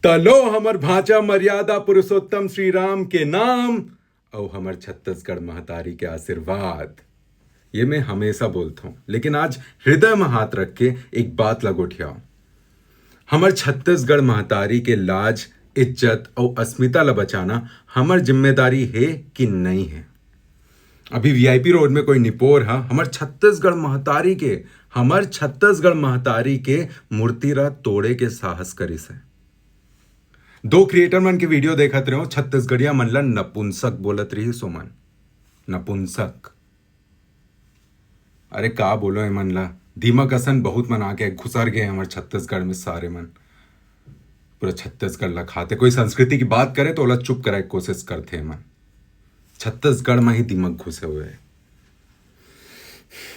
तलो हमर भाचा मर्यादा पुरुषोत्तम श्री राम के नाम और हमर छत्तीसगढ़ महतारी के आशीर्वाद। ये मैं हमेशा बोलता हूं, लेकिन आज हृदय में हाथ रख के एक बात लगोठियाओ। हमर छत्तीसगढ़ महतारी के लाज, इज्जत और अस्मिता ला बचाना हमर जिम्मेदारी है कि नहीं है। अभी वीआईपी रोड में कोई निपोर है हमर छत्तीसगढ़ महतारी के मूर्ति रा तोड़े के साहस करिस है। दो क्रिएटर मन के वीडियो देखत रहे हो, छत्तीसगढ़िया मन ला नपुंसक बोलत रही सुमन। नपुंसक, अरे का बोलो मन ला, दीमक असन बहुत मन आके घुसर गए हमारे छत्तीसगढ़ में। सारे मन पूरा छत्तीसगढ़ ला खाते, कोई संस्कृति की बात करे तो ओला चुप कराए कोशिश करते मन। छत्तीसगढ़ में ही दीमक घुसे हुए है।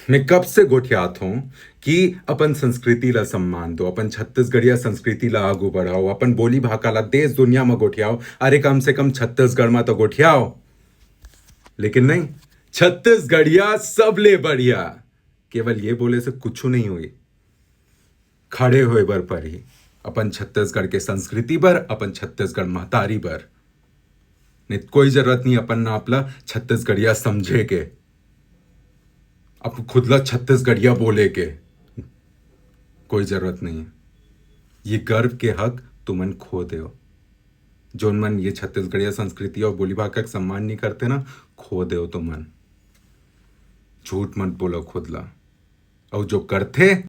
मैं कब से गोठियात हूं कि अपन संस्कृति ला सम्मान दो, अपन छत्तीसगढ़िया संस्कृति ला आगू बढ़ाओ, अपन बोली भाषा ला देश दुनिया में गोठियाओ। अरे कम से कम छत्तीसगढ़ में तो गोठियाओ, लेकिन नहीं, छत्तीसगढ़िया सबले बढ़िया। केवल ये बोले से कुछ नहीं हुई, खड़े हुए बर पर ही अपन छत्तीसगढ़ के संस्कृति पर, अपन छत्तीसगढ़ महतारी पर। नहीं कोई जरूरत नहीं अपन ना अपना छत्तीसगढ़िया समझे के, अब खुद ला छत्तीसगढ़िया बोले के कोई जरूरत नहीं है। ये गर्व के हक तुमन खो दो। जोन मन ये छत्तीसगढ़िया संस्कृति और बोली भाषा का सम्मान नहीं करते ना, खो दो तुमन। झूठ मत बोलो खुद ला, और जो करते